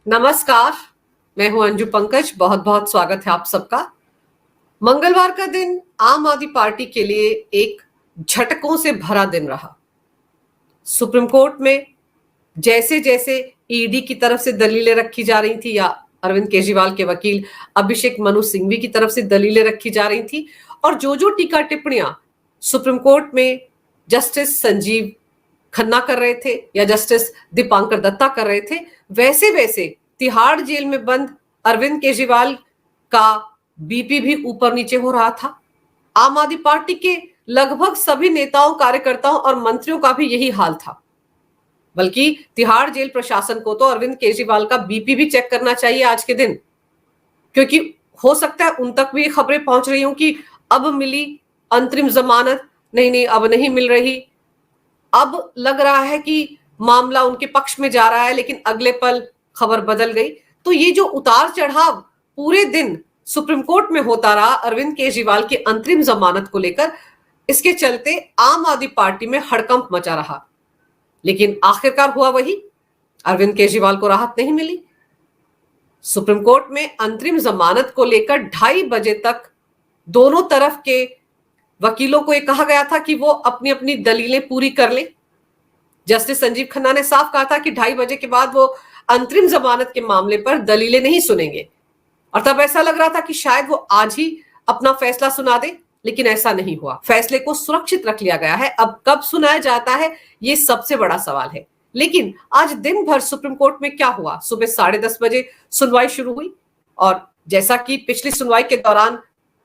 नमस्कार। मैं हूं अंजू पंकज। बहुत बहुत स्वागत है आप सबका। मंगलवार का दिन आम आदमी पार्टी के लिए एक झटकों से भरा दिन रहा। सुप्रीम कोर्ट में जैसे जैसे ईडी की तरफ से दलीलें रखी जा रही थी या अरविंद केजरीवाल के वकील अभिषेक मनु सिंघवी की तरफ से दलीलें रखी जा रही थी और जो जो टीका टिप्पणियां सुप्रीम कोर्ट में जस्टिस संजीव खन्ना कर रहे थे या जस्टिस दीपांकर दत्ता कर रहे थे, वैसे वैसे तिहाड़ जेल में बंद अरविंद केजरीवाल का बीपी भी ऊपर नीचे हो रहा था। आम आदमी पार्टी के लगभग सभी नेताओं, कार्यकर्ताओं और मंत्रियों का भी यही हाल था। बल्कि तिहाड़ जेल प्रशासन को तो अरविंद केजरीवाल का बीपी भी चेक करना चाहिए आज के दिन, क्योंकि हो सकता है उन तक भी खबरें पहुंच रही हूं कि अब मिली अंतरिम जमानत, नहीं अब नहीं मिल रही, अब लग रहा है कि मामला उनके पक्ष में जा रहा है, लेकिन अगले पल खबर बदल गई। तो ये जो उतार चढ़ाव पूरे दिन सुप्रीम कोर्ट में होता रहा अरविंद केजरीवाल की अंतरिम जमानत को लेकर, इसके चलते आम आदमी पार्टी में हड़कंप मचा रहा। लेकिन आखिरकार हुआ वही, अरविंद केजरीवाल को राहत नहीं मिली। सुप्रीम कोर्ट में अंतरिम जमानत को लेकर 2:30 बजे तक दोनों तरफ के वकीलों को यह कहा गया था कि वो अपनी अपनी दलीलें पूरी कर लें। जस्टिस संजीव खन्ना ने साफ कहा था कि 2:30 बजे के बाद वो अंतरिम जमानत के मामले पर दलीलें नहीं सुनेंगे, और तब ऐसा लग रहा था कि शायद वो आज ही अपना फैसला सुना दे, लेकिन ऐसा नहीं हुआ। फैसले को सुरक्षित रख लिया गया है। अब कब सुनाया जाता है, ये सबसे बड़ा सवाल है। लेकिन आज दिन भर सुप्रीम कोर्ट में क्या हुआ? सुबह 10:30 बजे सुनवाई शुरू हुई, और जैसा कि पिछली सुनवाई के दौरान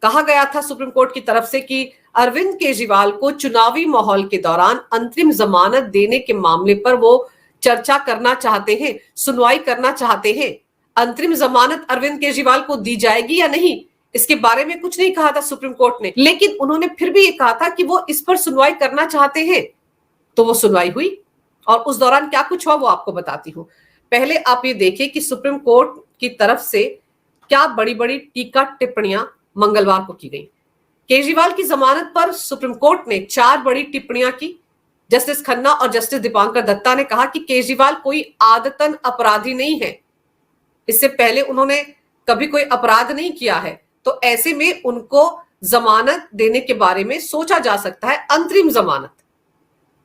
कहा गया था सुप्रीम कोर्ट की तरफ से कि अरविंद केजरीवाल को चुनावी माहौल के दौरान अंतरिम जमानत देने के मामले पर वो चर्चा करना चाहते हैं, सुनवाई करना चाहते हैं। अंतरिम जमानत अरविंद केजरीवाल को दी जाएगी या नहीं, इसके बारे में कुछ नहीं कहा था सुप्रीम कोर्ट ने, लेकिन उन्होंने फिर भी ये कहा था कि वो इस पर सुनवाई करना चाहते हैं। तो वो सुनवाई हुई, और उस दौरान क्या कुछ हुआ वो आपको बताती हूं। पहले आप ये देखिए कि सुप्रीम कोर्ट की तरफ से क्या बड़ी बड़ी टीका टिप्पणियां मंगलवार को की गई। केजरीवाल की जमानत पर सुप्रीम कोर्ट ने 4 बड़ी टिप्पणियां की। जस्टिस खन्ना और जस्टिस दीपांकर दत्ता ने कहा कि केजरीवाल कोई आदतन अपराधी नहीं है, इससे पहले उन्होंने कभी कोई अपराध नहीं किया है, तो ऐसे में उनको जमानत देने के बारे में सोचा जा सकता है, अंतरिम जमानत,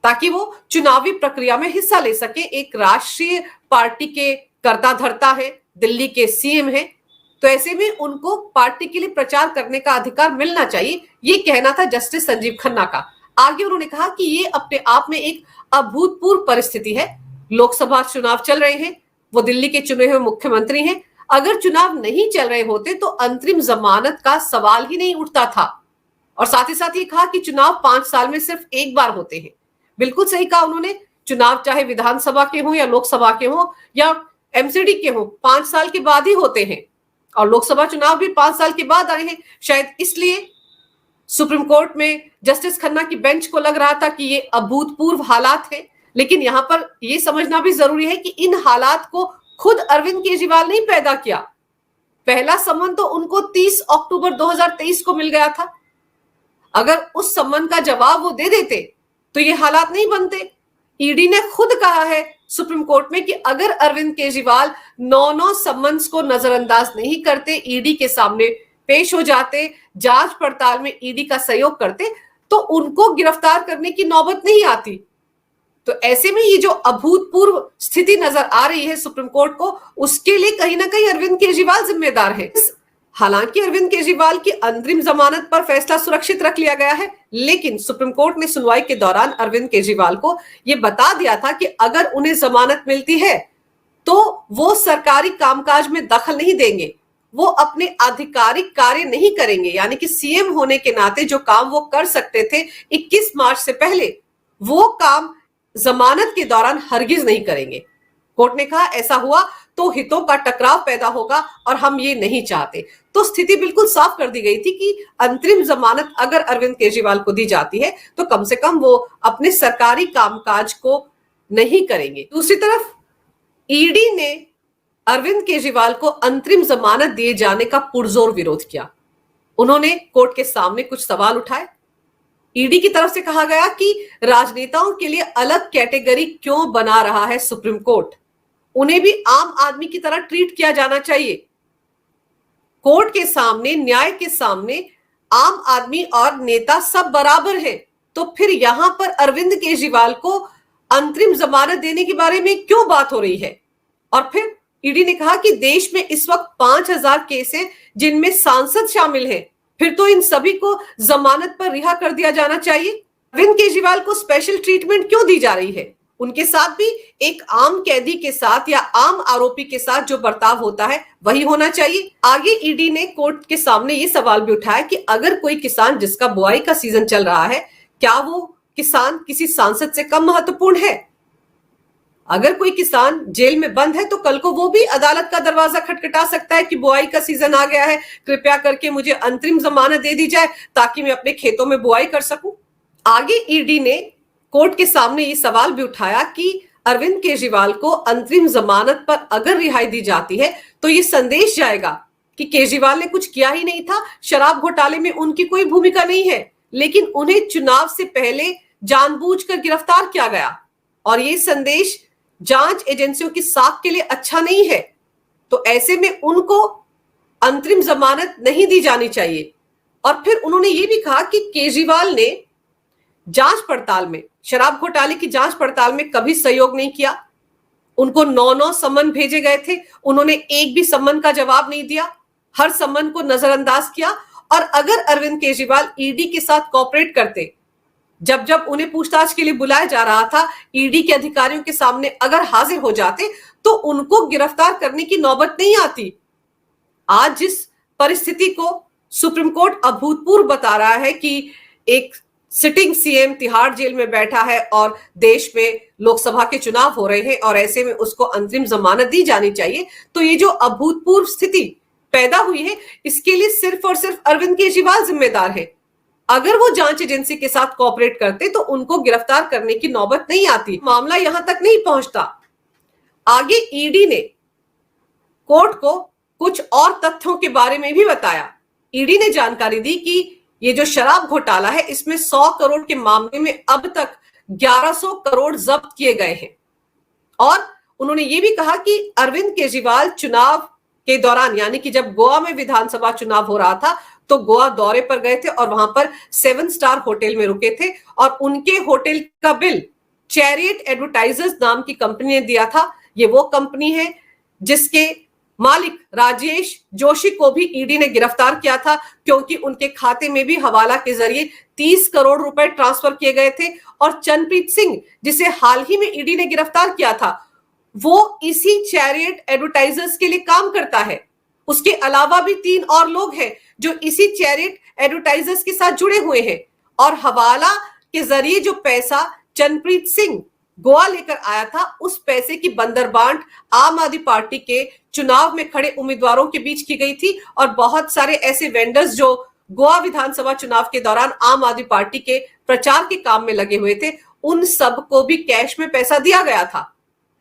ताकि वो चुनावी प्रक्रिया में हिस्सा ले सके। एक राष्ट्रीय पार्टी के कर्ता धर्ता है, दिल्ली के सीएम है, तो ऐसे में उनको पार्टी के लिए प्रचार करने का अधिकार मिलना चाहिए, ये कहना था जस्टिस संजीव खन्ना का। आगे उन्होंने कहा कि ये अपने आप में एक अभूतपूर्व परिस्थिति है। लोकसभा चुनाव चल रहे हैं, वो दिल्ली के चुने हुए मुख्यमंत्री हैं, अगर चुनाव नहीं चल रहे होते तो अंतरिम जमानत का सवाल ही नहीं उठता था। और साथ ही साथ ये कहा कि चुनाव 5 साल में सिर्फ एक बार होते हैं। बिल्कुल सही कहा उन्होंने, चुनाव चाहे विधानसभा के हो या लोकसभा के हो या एमसीडी के हो, 5 साल के बाद ही होते हैं, और लोकसभा चुनाव भी 5 साल के बाद आए हैं। शायद इसलिए सुप्रीम कोर्ट में जस्टिस खन्ना की बेंच को लग रहा था कि ये अभूतपूर्व हालात है। लेकिन यहां पर यह समझना भी जरूरी है कि इन हालात को खुद अरविंद केजरीवाल नहीं पैदा किया। पहला सम्मन तो उनको 30 अक्टूबर 2023 को मिल गया था। अगर उस सम्मन का जवाब वो दे देते तो ये हालात नहीं बनते। ईडी ने खुद कहा है सुप्रीम कोर्ट में कि अगर अरविंद केजरीवाल 9 सम्मन्स को नजरअंदाज नहीं करते, ईडी के सामने पेश हो जाते, जांच पड़ताल में ईडी का सहयोग करते, तो उनको गिरफ्तार करने की नौबत नहीं आती। तो ऐसे में ये जो अभूतपूर्व स्थिति नजर आ रही है सुप्रीम कोर्ट को, उसके लिए कहीं ना कहीं अरविंद केजरीवाल जिम्मेदार है। हालांकि अरविंद केजरीवाल की अंतरिम जमानत पर फैसला सुरक्षित रख लिया गया है, लेकिन सुप्रीम कोर्ट ने सुनवाई के दौरान अरविंद केजरीवाल को यह बता दिया था कि अगर उन्हें जमानत मिलती है तो वो सरकारी कामकाज में दखल नहीं देंगे, वो अपने आधिकारिक कार्य नहीं करेंगे, यानी कि सीएम होने के नाते जो काम वो कर सकते थे 21 मार्च से पहले, वो काम जमानत के दौरान हरगिज नहीं करेंगे। कोर्ट ने कहा ऐसा हुआ तो हितों का टकराव पैदा होगा और हम ये नहीं चाहते। तो स्थिति बिल्कुल साफ कर दी गई थी कि अंतरिम जमानत अगर अरविंद केजरीवाल को दी जाती है तो कम से कम वो अपने सरकारी कामकाज को नहीं करेंगे। दूसरी तरफ ईडी ने अरविंद केजरीवाल को अंतरिम जमानत दिए जाने का पुरजोर विरोध किया। उन्होंने कोर्ट के सामने कुछ सवाल उठाए। ईडी की तरफ से कहा गया कि राजनेताओं के लिए अलग कैटेगरी क्यों बना रहा है सुप्रीम कोर्ट। उन्हें भी आम आदमी की तरह ट्रीट किया जाना चाहिए। कोर्ट के सामने, न्याय के सामने आम आदमी और नेता सब बराबर हैं। तो फिर यहां पर अरविंद केजरीवाल को अंतरिम जमानत देने के बारे में क्यों बात हो रही है? और फिर ईडी ने कहा कि देश में इस वक्त 5,000 केस हैं जिनमें सांसद शामिल हैं। फिर तो इन सभी को जमानत पर रिहा कर दिया जाना चाहिए। अरविंद केजरीवाल को स्पेशल ट्रीटमेंट क्यों दी जा रही है? उनके साथ भी एक आम कैदी के साथ या आम आरोपी के साथ जो बर्ताव होता है वही होना चाहिए। आगे ईडी ने कोर्ट के सामने ये सवाल भी उठाया कि अगर कोई किसान जिसका बुआई का सीजन चल रहा है, क्या वो किसान किसी सांसद से कम महत्वपूर्ण है? अगर कोई किसान जेल में बंद है तो कल को वो भी अदालत का दरवाजा खटखटा सकता है कि बुआई का सीजन आ गया है, कृपया करके मुझे अंतरिम जमानत दे दी जाए ताकि मैं अपने खेतों में बुआई कर सकूं। आगे ईडी ने कोर्ट के सामने ये सवाल भी उठाया कि अरविंद केजरीवाल को अंतरिम जमानत पर अगर रिहाई दी जाती है तो ये संदेश जाएगा कि केजरीवाल ने कुछ किया ही नहीं था, शराब घोटाले में उनकी कोई भूमिका नहीं है, लेकिन उन्हें चुनाव से पहले जानबूझकर गिरफ्तार किया गया और ये संदेश जांच एजेंसियों की साख के लिए अच्छा नहीं है। तो ऐसे में उनको अंतरिम जमानत नहीं दी जानी चाहिए। और फिर उन्होंने ये भी कहा कि केजरीवाल ने जांच पड़ताल में, शराब घोटाले की जांच पड़ताल में कभी सहयोग नहीं किया। उनको 9 सम्मन भेजे गए थे, उन्होंने एक भी सम्मन का जवाब नहीं दिया, हर सम्मन को नजरअंदाज किया। और अगर अरविंद केजरीवाल ईडी के साथ कोऑपरेट करते, जब जब उन्हें पूछताछ के लिए बुलाया जा रहा था, ईडी के अधिकारियों के सामने अगर हाजिर हो जाते तो उनको गिरफ्तार करने की नौबत नहीं आती। आज जिस परिस्थिति को सुप्रीम कोर्ट अभूतपूर्व बता रहा है कि एक सिटिंग सीएम तिहाड़ जेल में बैठा है और देश में लोकसभा के चुनाव हो रहे हैं और ऐसे में उसको अंतरिम जमानत दी जानी चाहिए, तो ये जो अभूतपूर्व स्थिति पैदा हुई है इसके लिए सिर्फ और सिर्फ अरविंद केजरीवाल जिम्मेदार है। अगर वो जांच एजेंसी के साथ कोऑपरेट करते तो उनको गिरफ्तार करने की नौबत नहीं आती, मामला यहां तक नहीं पहुंचता। आगे ईडी ने कोर्ट को कुछ और तथ्यों के बारे में भी बताया। ईडी ने जानकारी दी कि ये जो शराब घोटाला है इसमें 100 करोड़ के मामले में अब तक 1100 करोड़ जब्त किए गए हैं। और उन्होंने ये भी कहा कि अरविंद केजरीवाल चुनाव के दौरान, यानी कि जब गोवा में विधानसभा चुनाव हो रहा था तो गोवा दौरे पर गए थे और वहां पर 7 स्टार होटल में रुके थे और उनके होटल का बिल चैरियट एडवर्टाइजर्स नाम की कंपनी ने दिया था। ये वो कंपनी है जिसके मालिक राजेश जोशी को भी ईडी ने गिरफ्तार किया था क्योंकि उनके खाते में भी हवाला के जरिए 30 करोड़ रुपए ट्रांसफर किए गए थे। और चरणप्रीत सिंह, जिसे हाल ही में ईडी ने गिरफ्तार किया था, वो इसी चैरियट एडवर्टाइजर्स के लिए काम करता है। उसके अलावा भी 3 और लोग हैं जो इसी चैरियट एडवर्टाइजर्स के साथ जुड़े हुए हैं। और हवाला के जरिए जो पैसा चरणप्रीत सिंह गोवा लेकर आया था, उस पैसे की बंदरबांट आम आदमी पार्टी के चुनाव में खड़े उम्मीदवारों के बीच की गई थी। और बहुत सारे ऐसे वेंडर्स जो गोवा विधानसभा चुनाव के दौरान आम आदमी पार्टी के प्रचार के काम में लगे हुए थे, उन सबको भी कैश में पैसा दिया गया था।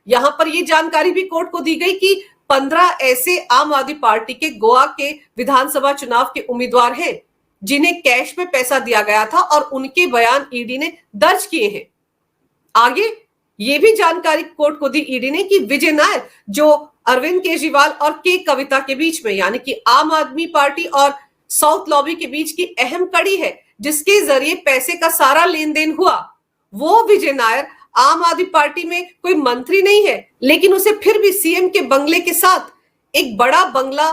यहां पर यह जानकारी भी कोर्ट को दी गई कि 15 ऐसे आम आदमी पार्टी के गोवा के विधानसभा चुनाव के उम्मीदवार हैं जिन्हें कैश में पैसा दिया गया था और उनके बयान ईडी ने दर्ज किए हैं। आगे ये भी जानकारी कोर्ट को दी ईडी ने कि विजय नायर, जो अरविंद केजरीवाल और के कविता के बीच में, यानी कि आम आदमी पार्टी और साउथ लॉबी के बीच की अहम कड़ी है जिसके जरिए पैसे का सारा लेन देन हुआ, वो विजय नायर आम आदमी पार्टी में कोई मंत्री नहीं है, लेकिन उसे फिर भी सीएम के बंगले के साथ एक बड़ा बंगला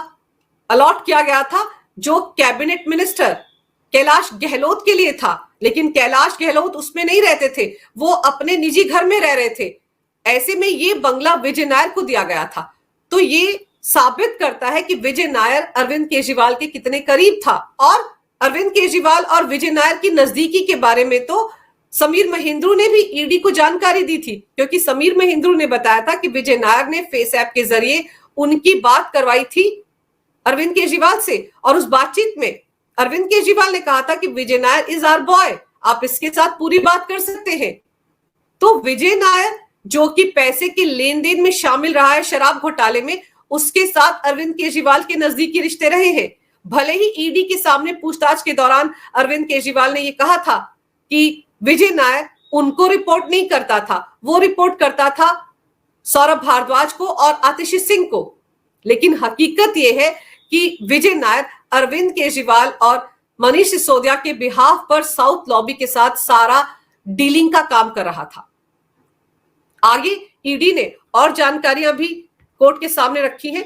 अलॉट किया गया था जो कैबिनेट मिनिस्टर कैलाश गहलोत के लिए था। लेकिन कैलाश गहलोत उसमें नहीं रहते थे, वो अपने निजी घर में रह रहे थे। ऐसे में ये बंगला विजय नायर को दिया गया था। तो ये साबित करता है कि विजय नायर अरविंद केजरीवाल के कितने करीब था। और अरविंद केजरीवाल और विजय नायर की नजदीकी के बारे में तो समीर महिंद्रू ने भी ईडी को जानकारी दी थी, क्योंकि समीर महिंद्रू ने बताया था कि विजय नायर ने फेस ऐप के जरिए उनकी बात करवाई थी अरविंद केजरीवाल से। और उस बातचीत में अरविंद केजरीवाल ने कहा था कि विजय नायर इज आवर बॉय, आप इसके साथ पूरी बात कर सकते हैं। तो विजय नायर, जो कि पैसे के लेन देन में शामिल रहा है शराब घोटाले में, उसके साथ अरविंद केजरीवाल के नजदीकी रिश्ते रहे हैं। भले ही ईडी के सामने पूछताछ के दौरान अरविंद केजरीवाल ने यह कहा था कि विजय नायर उनको रिपोर्ट नहीं करता था, वो रिपोर्ट करता था सौरभ भारद्वाज को और आतिशी सिंह को। लेकिन हकीकत यह है कि विजय नायर अरविंद केजरीवाल और मनीष सिसोदिया के बिहाफ पर साउथ लॉबी के साथ सारा डीलिंग का काम कर रहा था। आगे ईडी ने और जानकारियां भी कोर्ट के सामने रखी हैं।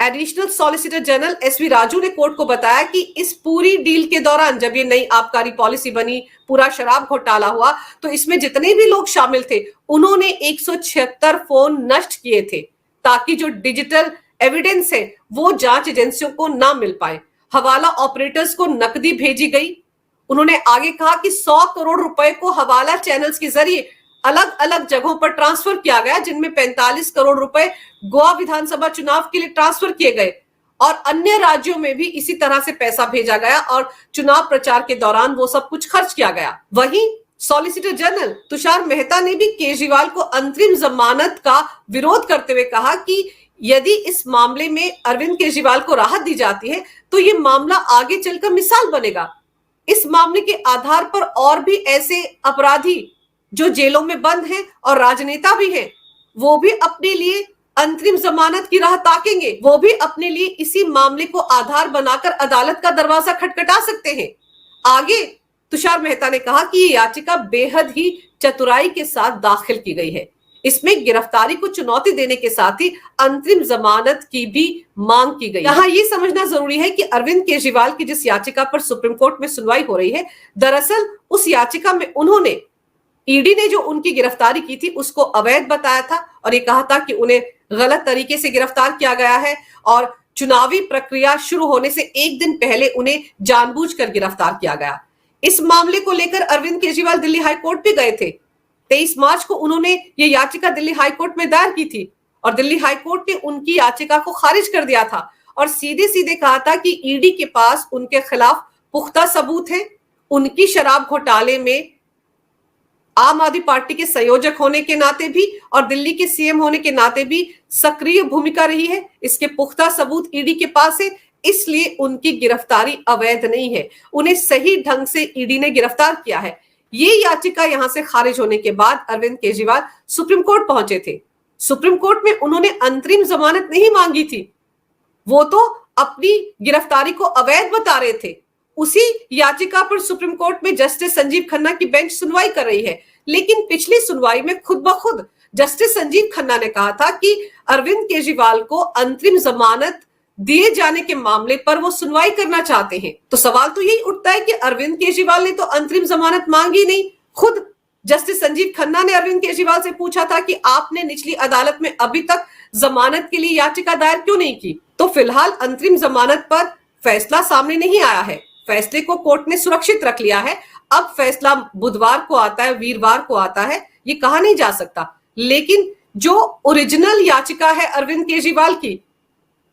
Additional solicitor general SV Raju ने कोर्ट को बताया कि इस पूरी डील के दौरान जब ये नई आबकारी पॉलिसी बनी, पूरा शराब घोटाला हुआ, तो इसमें जितने भी लोग शामिल थे उन्होंने 176 फोन नष्ट किए थे ताकि जो डिजिटल एविडेंस है वो जांच एजेंसियों को ना मिल पाए। हवाला ऑपरेटर्स को नकदी भेजी गई। उन्होंने आगे कहा कि 100 करोड़ रुपए को हवाला चैनल्स के जरिए अलग अलग जगहों पर ट्रांसफर किया गया, जिनमें 45 करोड़ रुपए गोवा विधानसभा चुनाव के लिए ट्रांसफर किए गए और अन्य राज्यों में भी इसी तरह से पैसा भेजा गया और चुनाव प्रचार के दौरान वो सब कुछ खर्च किया गया। वहीं सॉलिसिटर जनरल तुषार मेहता ने भी केजरीवाल को अंतरिम जमानत का विरोध करते हुए कहा कि यदि इस मामले में अरविंद केजरीवाल को राहत दी जाती है तो ये मामला आगे चलकर मिसाल बनेगा। इस मामले के आधार पर और भी ऐसे अपराधी जो जेलों में बंद हैं और राजनेता भी हैं, वो भी अपने लिए अंतरिम जमानत की राह ताकेंगे। वो भी अपने लिए इसी मामले को आधार बनाकर अदालत का दरवाजा खटखटा सकते हैं। आगे तुषार मेहता ने कहा कि ये याचिका बेहद ही चतुराई के साथ दाखिल की गई है। इसमें गिरफ्तारी को चुनौती देने के साथ ही अंतरिम जमानत की भी मांग की गई। यहाँ ये समझना जरूरी है कि अरविंद केजरीवाल की जिस याचिका पर सुप्रीम कोर्ट में सुनवाई हो रही है, दरअसल उस याचिका में उन्होंने ईडी ने जो उनकी गिरफ्तारी की थी उसको अवैध बताया था और ये कहा था कि उन्हें गलत तरीके से गिरफ्तार किया गया है और चुनावी प्रक्रिया शुरू होने से एक दिन पहले उन्हें जानबूझकर गिरफ्तार किया गया। इस मामले को लेकर अरविंद केजरीवाल दिल्ली हाईकोर्ट भी गए थे। 23 मार्च को उन्होंने ये याचिका दिल्ली हाईकोर्ट में दायर की थी और दिल्ली हाईकोर्ट ने उनकी याचिका को खारिज कर दिया था और सीधे सीधे कहा था कि ईडी के पास उनके खिलाफ पुख्ता सबूत है। उनकी शराब घोटाले में आम आदमी पार्टी के संयोजक होने के नाते भी और दिल्ली के सीएम होने के नाते भी सक्रिय भूमिका रही है। इसके पुख्ता सबूत ईडी के पास है, इसलिए उनकी गिरफ्तारी अवैध नहीं है। उन्हें सही ढंग से ईडी ने गिरफ्तार किया है। ये याचिका यहां से खारिज होने के बाद अरविंद केजरीवाल सुप्रीम कोर्ट पहुंचे थे। सुप्रीम कोर्ट में उन्होंने अंतरिम जमानत नहीं मांगी थी, वो तो अपनी गिरफ्तारी को अवैध बता रहे थे। उसी याचिका पर सुप्रीम कोर्ट में जस्टिस संजीव खन्ना की बेंच सुनवाई कर रही है। लेकिन पिछली सुनवाई में खुद ब खुद जस्टिस संजीव खन्ना ने कहा था कि अरविंद केजरीवाल को अंतरिम जमानत दिए जाने के मामले पर वो सुनवाई करना चाहते हैं। तो सवाल तो यही उठता है कि अरविंद केजरीवाल ने तो अंतरिम जमानत मांगी नहीं। खुद जस्टिस संजीव खन्ना ने अरविंद केजरीवाल से पूछा था कि आपने निचली अदालत में अभी तक जमानत के लिए याचिका दायर क्यों नहीं की। तो फिलहाल अंतरिम जमानत पर फैसला सामने नहीं आया है। फैसले को कोर्ट ने सुरक्षित रख लिया है। अब फैसला बुधवार को आता है, वीरवार को आता है, ये कहा नहीं जा सकता। लेकिन जो ओरिजिनल याचिका है अरविंद केजरीवाल की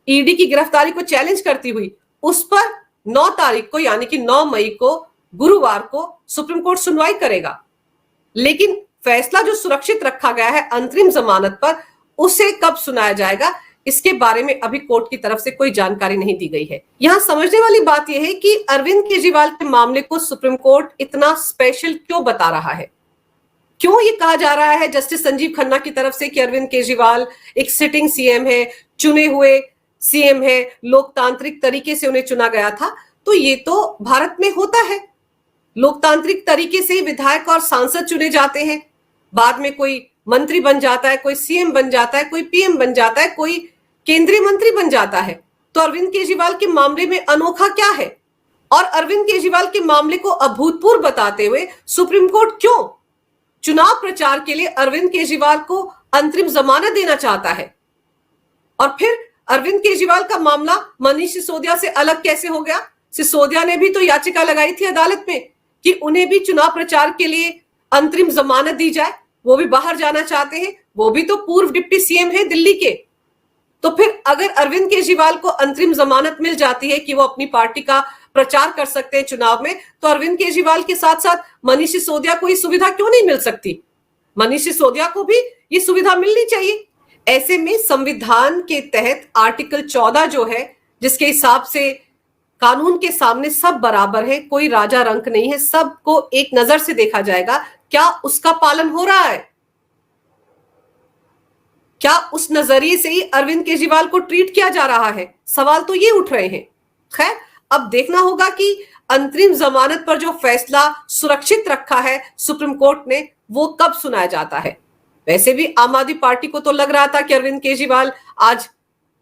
ईडी की गिरफ्तारी को चैलेंज करती हुई, उस पर 9 तारीख को यानी कि 9 मई को गुरुवार को सुप्रीम कोर्ट सुनवाई करेगा। लेकिन फैसला जो सुरक्षित रखा गया है अंतरिम जमानत पर, उसे कब सुनाया जाएगा इसके बारे में अभी कोर्ट की तरफ से कोई जानकारी नहीं दी गई है। यहां समझने वाली बात यह है कि अरविंद केजरीवाल के मामले को सुप्रीम कोर्ट इतना स्पेशल क्यों बता रहा है। क्यों ये कहा जा रहा है जस्टिस संजीव खन्ना की तरफ से कि अरविंद केजरीवाल एक सिटिंग सीएम है, चुने हुए सीएम है, लोकतांत्रिक तरीके से उन्हें चुना गया था। तो ये तो भारत में होता है, लोकतांत्रिक तरीके से विधायक और सांसद चुने जाते हैं, बाद में कोई मंत्री बन जाता है, कोई सीएम बन जाता है, कोई पीएम बन जाता है, कोई केंद्रीय मंत्री बन जाता है। तो अरविंद केजरीवाल के मामले में अनोखा क्या है? और अरविंद केजरीवाल के मामले को अभूतपूर्व बताते हुए सुप्रीम कोर्ट क्यों चुनाव प्रचार के लिए अरविंद केजरीवाल को अंतरिम जमानत देना चाहता है? और फिर अरविंद केजरीवाल का मामला मनीष सिसोदिया से अलग कैसे हो गया? सिसोदिया ने भी तो याचिका लगाई थी अदालत में कि उन्हें भी चुनाव प्रचार के लिए अंतरिम जमानत दी जाए। वो भी बाहर जाना चाहते हैं, वो भी तो पूर्व डिप्टी सीएम है दिल्ली के। तो फिर अगर अरविंद केजरीवाल को अंतरिम जमानत मिल जाती है कि वो अपनी पार्टी का प्रचार कर सकते हैं चुनाव में, तो अरविंद केजरीवाल के साथ साथ मनीष सिसोदिया को ये सुविधा क्यों नहीं मिल सकती? मनीष सिसोदिया को भी ये सुविधा मिलनी चाहिए। ऐसे में संविधान के तहत आर्टिकल 14 जो है, जिसके हिसाब से कानून के सामने सब बराबर है, कोई राजा रंक नहीं है, सबको एक नजर से देखा जाएगा, क्या उसका पालन हो रहा है? क्या उस नजरिए से ही अरविंद केजरीवाल को ट्रीट किया जा रहा है? सवाल तो ये उठ रहे हैं। खैर, अब देखना होगा कि अंतरिम जमानत पर जो फैसला सुरक्षित रखा है सुप्रीम कोर्ट ने, वो कब सुनाया जाता है। वैसे भी आम आदमी पार्टी को तो लग रहा था कि अरविंद केजरीवाल आज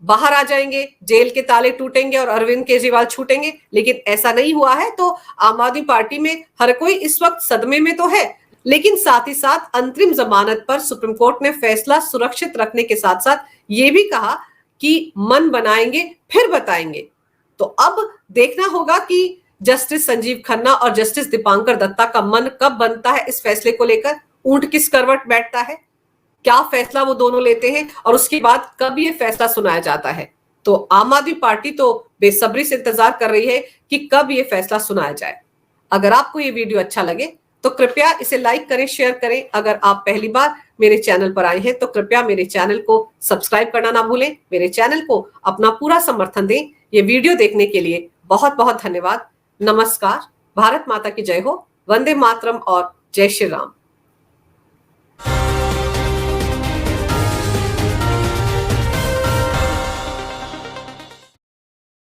बाहर आ जाएंगे, जेल के ताले टूटेंगे और अरविंद केजरीवाल छूटेंगे, लेकिन ऐसा नहीं हुआ है। तो आम आदमी पार्टी में हर कोई इस वक्त सदमे में तो है, लेकिन साथ ही साथ अंतरिम जमानत पर सुप्रीम कोर्ट ने फैसला सुरक्षित रखने के साथ साथ ये भी कहा कि मन बनाएंगे फिर बताएंगे। तो अब देखना होगा कि जस्टिस संजीव खन्ना और जस्टिस दीपांकर दत्ता का मन कब बनता है इस फैसले को लेकर, ऊंट किस करवट बैठता है, क्या फैसला वो दोनों लेते हैं और उसके बाद कब ये फैसला सुनाया जाता है। तो आम आदमी पार्टी तो बेसब्री से इंतजार कर रही है कि कब ये फैसला सुनाया जाए। अगर आपको ये वीडियो अच्छा लगे तो कृपया इसे लाइक करें, शेयर करें। अगर आप पहली बार मेरे चैनल पर आए हैं तो कृपया मेरे चैनल को सब्सक्राइब करना ना भूलें। मेरे चैनल को अपना पूरा समर्थन दें। ये वीडियो देखने के लिए बहुत बहुत धन्यवाद। नमस्कार। भारत माता की जय हो। वंदे मातरम और जय श्री राम।